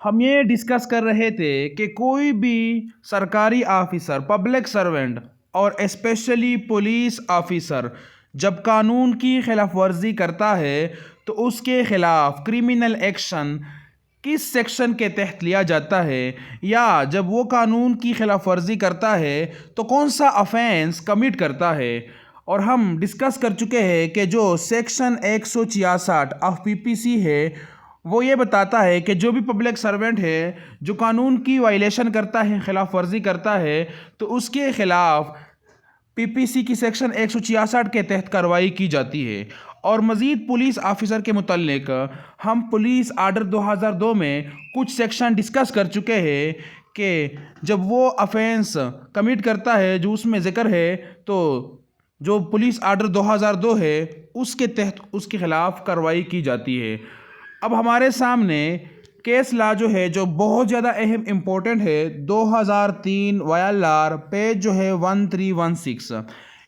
हम ये डिस्कस कर रहे थे कि कोई भी सरकारी ऑफिसर, पब्लिक सर्वेंट और स्पेशली पुलिस ऑफिसर जब कानून की खिलाफ वर्जी करता है तो उसके खिलाफ क्रिमिनल एक्शन किस सेक्शन के तहत लिया जाता है, या जब वो कानून की खिलाफ वर्जी करता है तो कौन सा ऑफेंस कमिट करता है। और हम डिस्कस कर चुके हैं कि जो सेक्शन 166 ऑफ पीपीसी है वो ये बताता है कि जो भी पब्लिक सर्वेंट है जो कानून की वायलेशन करता है, खिलाफ वर्जी करता है, तो उसके खिलाफ पीपीसी की सेक्शन 166 के तहत कार्रवाई की जाती है। और मज़ीद पुलिस ऑफिसर के मुतल्लिक हम पुलिस आर्डर 2002 में कुछ सेक्शन डिस्कस कर चुके हैं कि जब वो ऑफेंस कमिट करता है जो उसमें ज़िक्र है, तो जो पुलिस आर्डर 2002 है उसके तहत उसके खिलाफ कार्रवाई की जाती है। अब हमारे सामने केस लॉ जो है जो बहुत ज़्यादा अहम इम्पोर्टेंट है, 2003 वायलार पेज जो है 1316,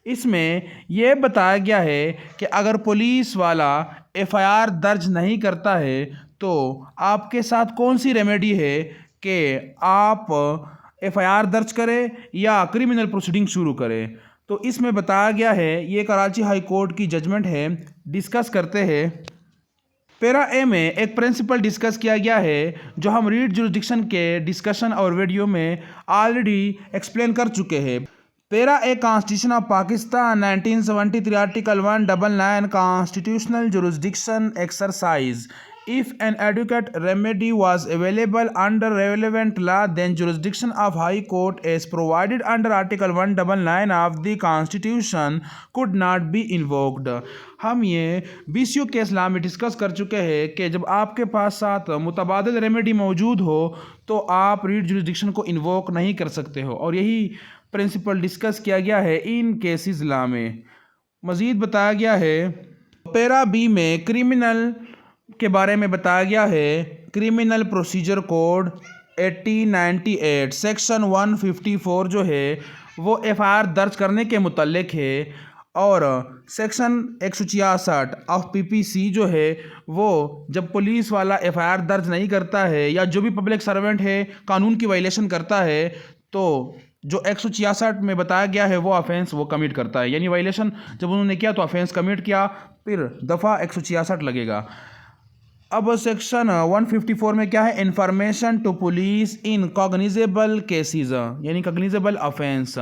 इसमें यह बताया गया है कि अगर पुलिस वाला एफआईआर दर्ज नहीं करता है तो आपके साथ कौन सी रेमेडी है कि आप एफआईआर दर्ज करें या क्रिमिनल प्रोसीडिंग शुरू करें। तो इसमें बताया गया है, ये कराची हाई कोर्ट की जजमेंट है। डिस्कस करते हैं। पैरा ए में एक प्रिंसिपल डिस्कस किया गया है जो हम रीड जुरिस्डिक्शन के डिस्कशन और वीडियो में ऑलरेडी एक्सप्लेन कर चुके हैं। Para a constitution of Pakistan 1973 article 199 constitutional jurisdiction exercise. If an adequate remedy was available under relevant law, then jurisdiction of High Court as provided under Article 199 of the Constitution could not be invoked। हम ये BCO के इस्लाम में discuss कर चुके हैं कि जब आपके पास साथ मुतबादिल रेमेडी मौजूद हो तो आप रीड जुरिस्डिक्शन को इन्वोक नहीं कर सकते हो, और यही प्रिंसिपल डिस्कस किया गया है इन केसेस लॉ में। मज़ीद बताया गया है पैरा बी में क्रिमिनल के बारे में बताया गया है। क्रिमिनल प्रोसीजर कोड 1898 सेक्शन 154 जो है वो एफआईआर दर्ज करने के मुतल्लिक है, और सेक्शन 166 ऑफ पीपीसी जो है वो जब पुलिस वाला एफआईआर दर्ज नहीं करता है या जो भी पब्लिक सर्वेंट है कानून की वायलेशन करता है तो जो 166 में बताया गया है वो ऑफेंस वो कमिट करता है। यानी वायलेशन जब उन्होंने किया तो ऑफेंस कमिट किया, फिर दफ़ा 166 लगेगा। अब सेक्शन 154 में क्या है, information to police in cognizable cases, यानी cognizable offence.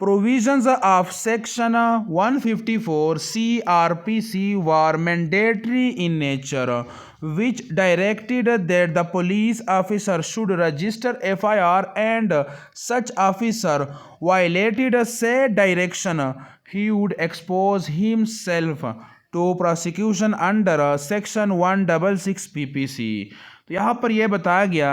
Provisions of section 154 CRPC were mandatory in nature, which directed that the police officer should register FIR and such officer violated said direction, he would expose himself to prosecution under section 166 PPC. तो यहाँ पर यह बताया गया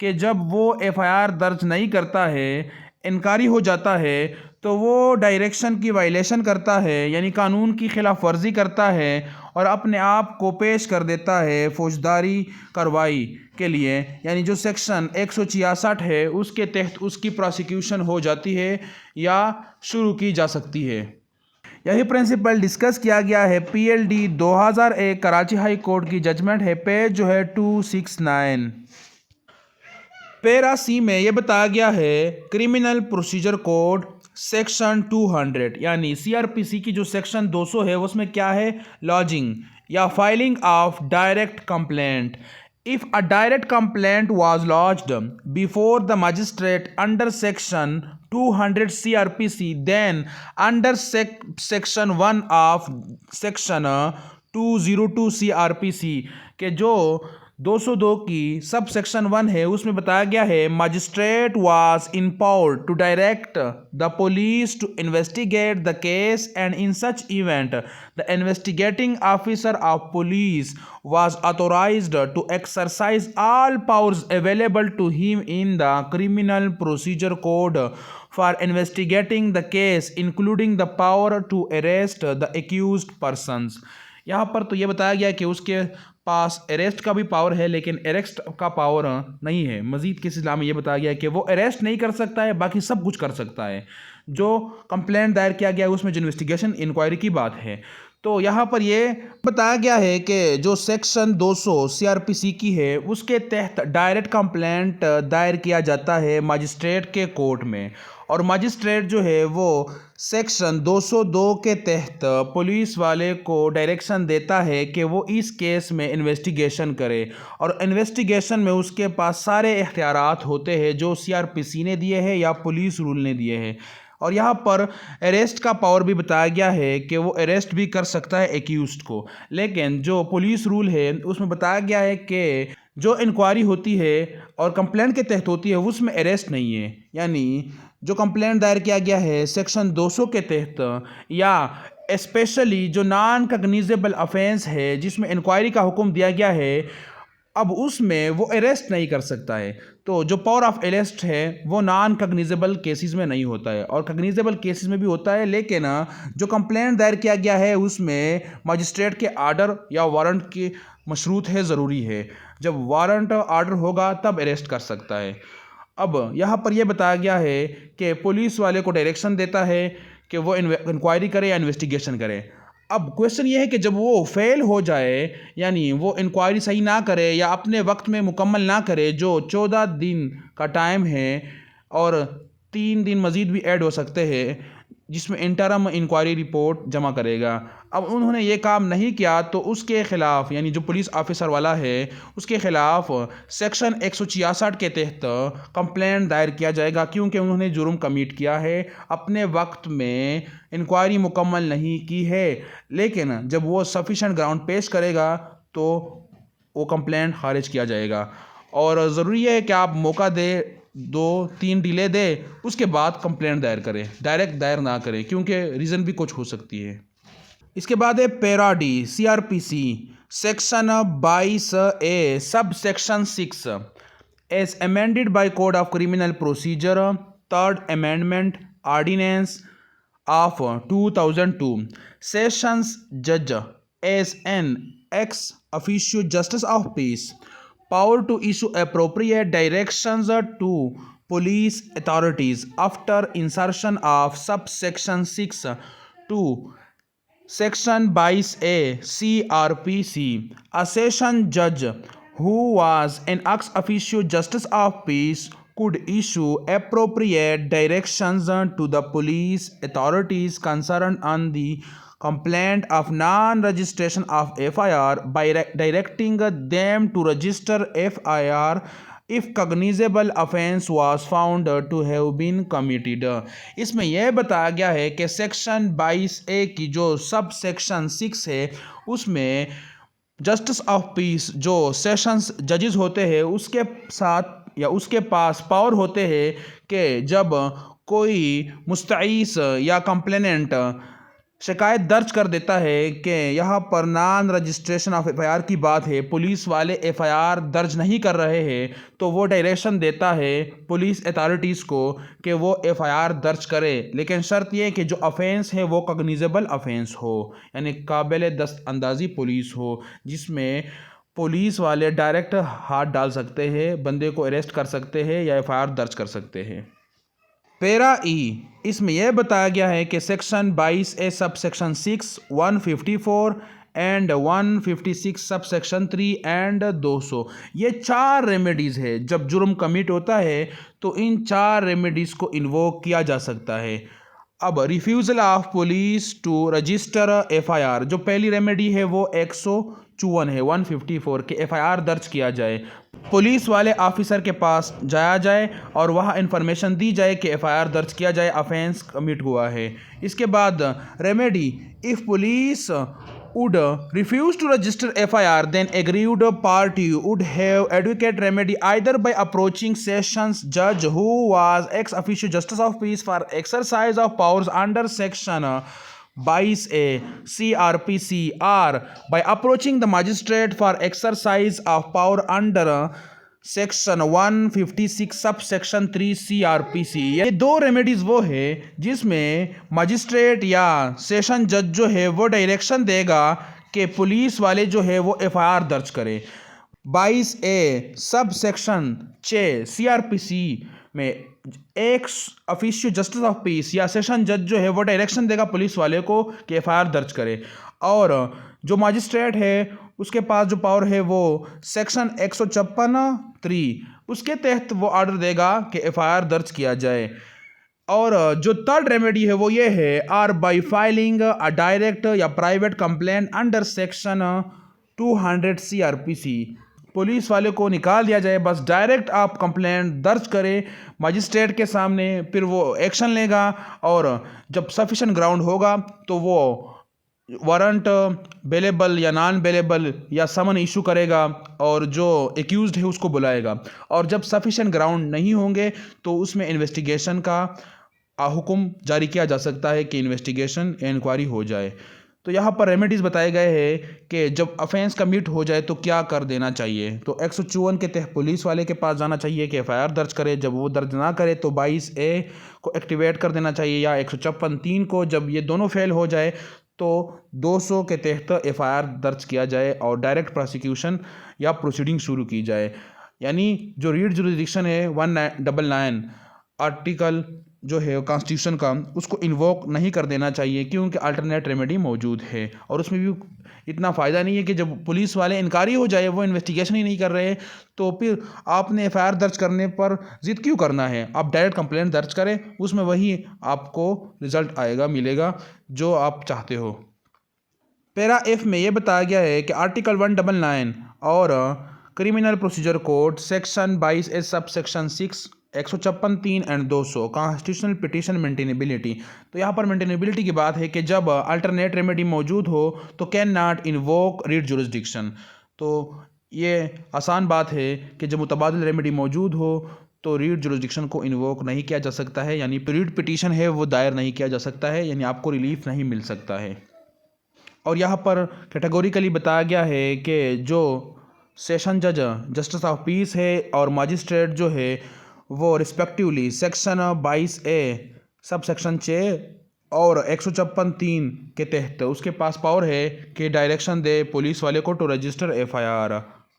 कि जब वो FIR दर्ज नहीं करता है, इनकारी हो जाता है, तो वो डायरेक्शन की वायलेशन करता है, यानी कानून की खिलाफ वर्जी करता है और अपने आप को पेश कर देता है फौजदारी कार्रवाई के लिए, यानी जो सेक्शन 166 है उसके तहत उसकी प्रोसिक्यूशन हो जाती है या शुरू की जा सकती है। यही प्रिंसिपल डिस्कस किया गया है PLD 2001 कराची हाई कोर्ट की जजमेंट है, पेज जो है 269। पैरा सी में यह बताया गया है क्रिमिनल प्रोसीजर कोड सेक्शन 200, यानी CRPC की जो सेक्शन 200 है उसमें क्या है, लॉजिंग या filing of direct complaint. If a direct complaint was lodged before the magistrate under section 200 CRPC, then under section 1 of section 202 CRPC के जो 202 की सब सेक्शन 1 है उसमें बताया गया है magistrate was empowered to direct the police to investigate the case, and in such event the investigating officer of police was authorized to exercise all powers available to him in the criminal procedure code for investigating the case, including the power to arrest the accused persons। यहाँ पर तो ये बताया गया कि उसके पास arrest का भी पावर है लेकिन अरेस्ट का पावर नहीं है। मज़ीद किस इस्लाम में ये बताया गया है कि वो अरेस्ट नहीं कर सकता है, बाकी सब कुछ कर सकता है। जो कंप्लेंट दायर किया गया है उसमें जो इन्वेस्टिगेशन इंक्वायरी की बात है, तो यहाँ पर ये बताया गया है कि जो सेक्शन 200 सीआरपीसी की है उसके तहत डायरेक्ट कंप्लेंट दायर किया जाता है मजिस्ट्रेट के कोर्ट में, और मजिस्ट्रेट जो है वो सेक्शन 202 के तहत पुलिस वाले को डायरेक्शन देता है कि वो इस केस में इन्वेस्टिगेशन करे, और इन्वेस्टिगेशन में उसके पास सारे इख्तियारात होते हैं जो सीआरपीसी ने दिए हैं या पुलिस रूल ने दिए हैं। और यहाँ पर अरेस्ट का पावर भी बताया गया है कि वो अरेस्ट भी कर सकता है एक्यूज्ड को, लेकिन जो पुलिस रूल है उसमें बताया गया है कि जो इंक्वायरी होती है और कंप्लेंट के तहत होती है उसमें अरेस्ट नहीं है। यानी जो कंप्लेंट दायर किया गया है सेक्शन 200 के तहत या स्पेशली जो नॉन कॉग्निजेबल ऑफेंस है जिसमें इंक्वायरी का हुक्म दिया गया है, अब उसमें वो अरेस्ट नहीं कर सकता है। तो जो पावर ऑफ अरेस्ट है वो नॉन कॉग्निजेबल केसेस में नहीं होता है, और कॉग्निजेबल केसेस में भी होता है, लेकिन जो कंप्लेंट दायर किया गया है उसमें मजिस्ट्रेट के आर्डर या वारंट की मशरूत है, ज़रूरी है। जब वारंट आर्डर होगा तब अरेस्ट कर सकता है। अब यहाँ पर यह बताया गया है कि पुलिस वाले को डायरेक्शन देता है कि वो इंक्वायरी करे या इन्वेस्टिगेशन करे। अब क्वेश्चन ये है कि जब वो फेल हो जाए, यानी वो इंक्वायरी सही ना करे या अपने वक्त में मुकम्मल ना करे, जो 14 दिन का टाइम है और 3 दिन मज़ीद भी ऐड हो सकते हैं जिसमें इंटरम इंक्वायरी रिपोर्ट जमा करेगा, अब उन्होंने ये काम नहीं किया तो उसके ख़िलाफ़, यानी जो पुलिस ऑफिसर वाला है उसके ख़िलाफ़ सेक्शन 166 के तहत कंप्लेंट दायर किया जाएगा, क्योंकि उन्होंने जुर्म कमिट किया है, अपने वक्त में इंक्वायरी मुकम्मल नहीं की है। लेकिन जब वो सफिशेंट ग्राउंड पेश करेगा तो वो कंप्लेंट खारिज किया जाएगा। और ज़रूरी है कि आप मौका दें, 2-3 डिले दे, उसके बाद कंप्लेंट दायर करें, डायरेक्ट दायर ना करें, क्योंकि रीज़न भी कुछ हो सकती है। इसके बाद है para D CrPC section 22A sub section 6 as amended by code of criminal procedure 3rd amendment ordinance of 2002 sessions जज as an ex officio justice of peace power to issue appropriate directions to police authorities after insertion of subsection 6 to section 22A CRPC. A session judge who was an ex officio justice of peace could issue appropriate directions to the police authorities concerned on the complaint of non-registration of FIR by directing them to register FIR if cognizable offense was found to have been committed। इसमें यह बताया गया है कि section 22A की जो सब section 6 है उसमें जस्टिस ऑफ पीस जो सेशंस जजेस होते हैं उसके साथ या उसके पास पावर होते हैं कि जब कोई मुस्तईस या कंप्लेनेंट शिकायत दर्ज कर देता है कि यहाँ पर नॉन रजिस्ट्रेशन ऑफ FIR की बात है, पुलिस वाले FIR दर्ज नहीं कर रहे हैं, तो वो डायरेक्शन देता है पुलिस अथॉरिटीज़ को कि वो FIR दर्ज करे, लेकिन शर्त ये कि जो ऑफेंस है वो कॉग्निजेबल ऑफेंस हो, यानी काबिल दस्तअंदाज़ी पुलिस हो, जिसमें पुलिस वाले डायरेक्ट हाथ डाल सकते हैं, बंदे को अरेस्ट कर सकते हैं या FIR दर्ज कर सकते हैं। पैरा ई इसमें यह बताया गया है कि section 22A sub section 6 154 and 156 sub section 3 and 200 ये 4 रेमेडीज़ है। जब जुर्म कमिट होता है तो इन 4 रेमेडीज़ को इन्वोक किया जा सकता है। अब refusal of police to register FIR, जो पहली रेमेडी है वो 154 है, 154 के FIR दर्ज किया जाए, पुलिस वाले ऑफिसर के पास जाया जाए और वहाँ इन्फॉर्मेशन दी जाए कि FIR दर्ज किया जाए, ऑफेंस कमिट हुआ है। इसके बाद remedy, if police would refuse to register FIR, then aggrieved party would have adequate remedy either by approaching sessions judge who was ex officio justice of peace for exercise of powers under section 22A CRPC, or by approaching the magistrate for exercise of power under section 156 sub section 3 CRPC। ये 2 remedies वो है जिसमें magistrate या session जज जो है वो direction देगा कि पुलिस वाले जो है वो FIR दर्ज करें। 22A सब सेक्शन 6 CRPC में एक ऑफिशियो जस्टिस ऑफ पीस या सेशन जज जो है वो डायरेक्शन देगा पुलिस वाले को कि FIR दर्ज करे। और जो मजिस्ट्रेट है उसके पास जो पावर है वो सेक्शन 156(3) उसके तहत वो ऑर्डर देगा कि एफआईआर दर्ज किया जाए। और जो थर्ड रेमेडी है वो ये है, or by filing a direct या private complaint under section 200 CRPC। Police वाले को निकाल दिया जाए, बस डायरेक्ट आप कंप्लेंट दर्ज करें मजिस्ट्रेट के सामने, फिर वो एक्शन लेगा और जब सफिशेंट ग्राउंड होगा तो वो वारंट बेलेबल या नॉन बेलेबल या समन इशू करेगा और जो एक्यूज्ड है उसको बुलाएगा। और जब सफिशेंट ग्राउंड नहीं होंगे तो उसमें इन्वेस्टिगेशन का हुक्म जारी किया जा सकता है कि इन्वेस्टिगेशन इंक्वायरी हो जाए। तो यहाँ पर रेमेडीज़ बताए गए हैं कि जब अफेंस कमिट हो जाए तो क्या कर देना चाहिए। तो 154 के तहत पुलिस वाले के पास जाना चाहिए कि एफआईआर दर्ज करे। जब वो दर्ज ना करे तो 22A को एक्टिवेट कर देना चाहिए, या 156(3) को। जब ये दोनों फेल हो जाए तो 200 के तहत एफआईआर दर्ज किया जाए और डायरेक्ट प्रोसिक्यूशन या प्रोसीडिंग शुरू की जाए। यानी जो रीट जुरिडिक्शन है 199 आर्टिकल जो है कॉन्स्टिट्यूशन का, उसको इन्वोक नहीं कर देना चाहिए क्योंकि अल्टरनेट रेमेडी मौजूद है। और उसमें भी इतना फ़ायदा नहीं है कि जब पुलिस वाले इनकारी हो जाए, वो इन्वेस्टिगेशन ही नहीं कर रहे, तो फिर आपने एफआईआर दर्ज करने पर ज़िद क्यों करना है। आप डायरेक्ट कंप्लेंट दर्ज करें, उसमें वही आपको रिजल्ट आएगा, मिलेगा जो आप चाहते हो। पैरा F में ये बताया गया है कि आर्टिकल 199 और criminal procedure code section 22A sub section 6 156(3) and 200 constitutional petition maintainability. तो यहाँ पर मेंटेनेबिलिटी की बात है कि जब अल्टरनेट रेमेडी मौजूद हो तो can not invoke writ jurisdiction. तो ये आसान बात है कि जब मुतबादिल रेमेडी मौजूद हो तो रीट जुरिस्डिक्शन को इन्वोक नहीं किया जा सकता है, यानी रीट पिटीशन है वो दायर नहीं किया जा सकता है, यानी आपको रिलीफ नहीं मिल सकता है। और यहाँ पर कैटेगोरिकली बताया गया है कि जो सेशन जज जस्टिस ऑफ पीस है और मजिस्ट्रेट जो है वो respectively section 22A sub section 6 और 156(3) के तहत उसके पास पावर है कि डायरेक्शन दे पुलिस वाले को to register FIR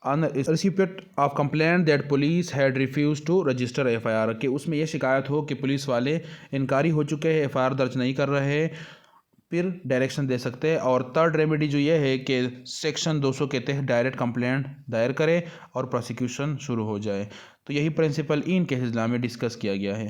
on recipient of complaint that police had refuse to register FIR, कि उसमें यह शिकायत हो कि पुलिस वाले इनकारी हो चुके हैं, एफआईआर दर्ज नहीं कर रहे हैं, फिर डायरेक्शन दे सकते हैं। और थर्ड रेमेडी जो ये है कि सेक्शन 200 के तहत डायरेक्ट कंप्लेंट दायर करे और प्रोसिक्यूशन शुरू हो जाए। तो यही प्रिंसिपल इन केसेस लॉ में डिस्कस किया गया है।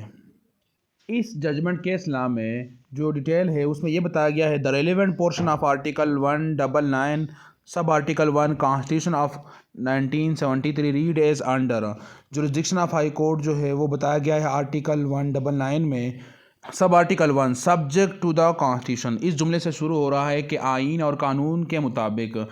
इस जजमेंट केस लॉ में जो डिटेल है उसमें यह बताया गया है, the relevant portion of article 199 sub article 1 constitution of 1973 read as under jurisdiction of high court जो है वो बताया गया है आर्टिकल 199 में sub article 1 subject to the constitution. इस जुमले से शुरू हो रहा है कि आइन और कानून के मुताबिक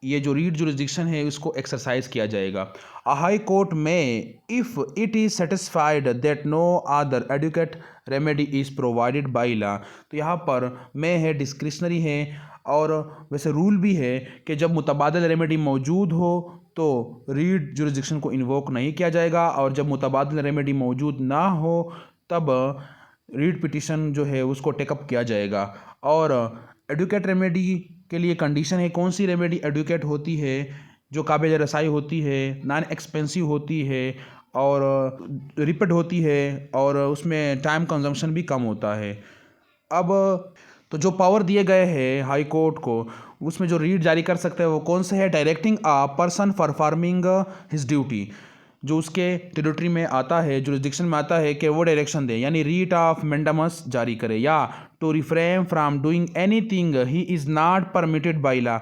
ये जो रीट जुरिस्डिक्शन है उसको एक्सरसाइज किया जाएगा। अ हाई कोर्ट में if it is satisfied that no other adequate remedy is provided by law. तो यहाँ पर में है, डिस्क्रिशनरी है, और वैसे रूल भी है कि जब मुतबादिल रेमेडी मौजूद हो तो रीट जुरिस्डिक्शन को इन्वोक नहीं किया जाएगा, और जब मुतबादिल रेमेडी मौजूद ना हो तब रीट पिटीशन जो है उसको टेकअप किया जाएगा। और एडुकेट रेमेडी के लिए कंडीशन है, कौन सी रेमेडी एडुकेट होती है, जो काबिल रसाई होती है, नॉन एक्सपेंसिव होती है और रिपीट होती है और उसमें टाइम कंजम्पशन भी कम होता है। अब तो जो पावर दिए गए हैं हाई कोर्ट को, उसमें जो रीट जारी कर सकते हैं वो कौन से है, directing a person performing his duty, जो उसके टेरिटरी में आता है, जुरिस्डिक्शन में आता है कि वो डायरेक्शन दे, यानी रीट ऑफ मेंडामस जारी करे, या to refrain from doing anything he is not permitted by law,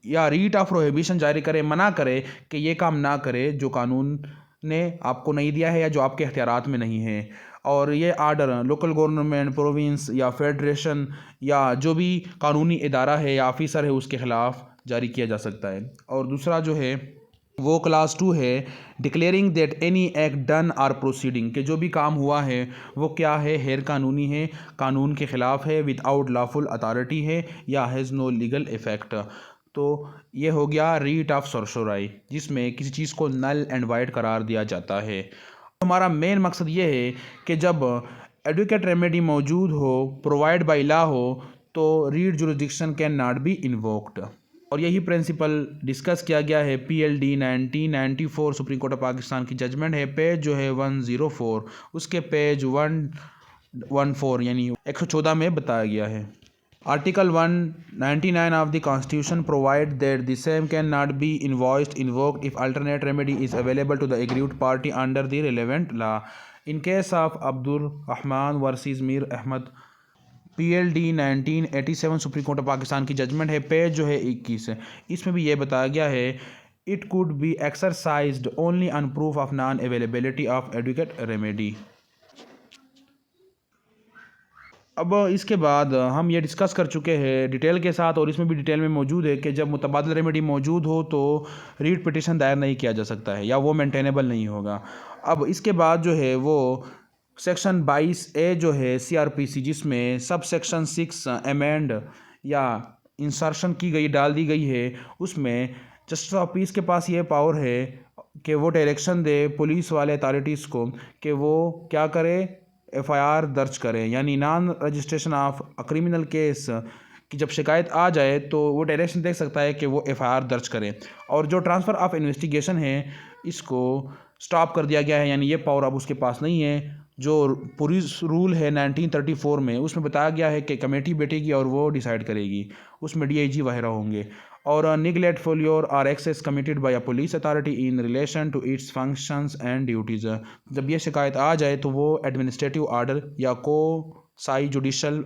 या रीट ऑफ प्रोहिबिशन जारी करे, मना करे कि ये काम ना करे जो कानून ने आपको नहीं दिया है या जो आपके अख्तियारात में नहीं है। और ये आर्डर लोकल गवर्नमेंट, प्रोविंस या फेडरेशन या जो भी कानूनी इदारा है या ऑफिसर है उसके ख़िलाफ़ जारी किया जा सकता है। और दूसरा जो है वो क्लास 2 है, declaring that any act done or proceeding, के जो भी काम हुआ है वो क्या है, गैर कानूनी है, कानून के ख़िलाफ़ है, विदाउट लॉफुल अथॉरिटी है, या हैज़ नो लीगल इफ़ेक्ट। तो ये हो गया रीट ऑफ सरसोराई, जिसमें किसी चीज़ को नल एंड वाइड करार दिया जाता है। हमारा मेन मकसद ये है कि जब एडुकेट रेमेडी मौजूद हो, प्रोवाइड बाई लॉ हो, तो writ jurisdiction can not be invoked. और यही प्रिंसिपल डिस्कस किया गया है PLD 1994 supreme court of Pakistan की जजमेंट है, पेज जो है 104, उसके पेज 114 यानी 114 में बताया गया है। Article 199 of the Constitution provides that the same cannot be invoked if alternate remedy is available to the aggrieved party under the relevant law. In case of Abdul Rahman versus Mir Ahmad PLD 1987 supreme court of Pakistan की judgment है, page जो है 21 है, इसमें भी ये बताया गया है it could be exercised only on proof of non availability of advocate remedy. अब इसके बाद हम ये डिस्कस कर चुके हैं डिटेल के साथ, और इसमें भी डिटेल में मौजूद है कि जब मुतबादल रेमेडी मौजूद हो तो रीट पिटिशन दायर नहीं किया जा सकता है या वो मेंटेनेबल नहीं होगा। अब इसके बाद जो है वो सेक्शन 22A जो है CRPC, जिसमें सब सेक्शन 6 अमेंड या इंसर्शन की गई डाल दी गई है, उसमें जस्टिस ऑफ पीस के पास ये पावर है कि वो डायरेक्शन दे पुलिस वाले अथॉरिटीज़ को कि वो क्या करे, FIR दर्ज करें, यानी non registration of criminal case की जब शिकायत आ जाए तो वो डायरेक्शन देख सकता है कि वो FIR दर्ज करें। और जो ट्रांसफ़र ऑफ इन्वेस्टिगेशन है इसको स्टॉप कर दिया गया है, यानी ये पावर अब उसके पास नहीं है। जो पुलिस रूल है 1934 में, उसमें बताया गया है कि कमेटी बैठेगी और वो डिसाइड करेगी, उसमें DIG वगैरह होंगे। और neglect failure or excess committed by a police authority in relation to its functions and duties, जब ये शिकायत आ जाए तो वो एडमिनिस्ट्रेटिव आर्डर या को साई जुडिशल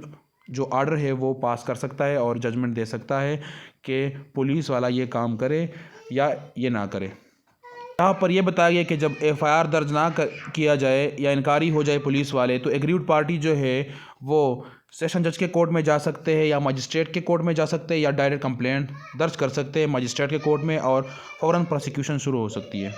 जो आर्डर है वो पास कर सकता है और जजमेंट दे सकता है कि पुलिस वाला ये काम करे या ये ना करे। यहाँ पर यह बताया गया कि जब FIR दर्ज ना किया जाए या इनकारी हो जाए पुलिस वाले, तो एग्रीव्ड पार्टी जो है वो सेशन जज के कोर्ट में जा सकते हैं या मजिस्ट्रेट के कोर्ट में जा सकते हैं या डायरेक्ट कंप्लेंट दर्ज कर सकते हैं मजिस्ट्रेट के कोर्ट में, और फ़ौरन प्रोसिक्यूशन शुरू हो सकती है।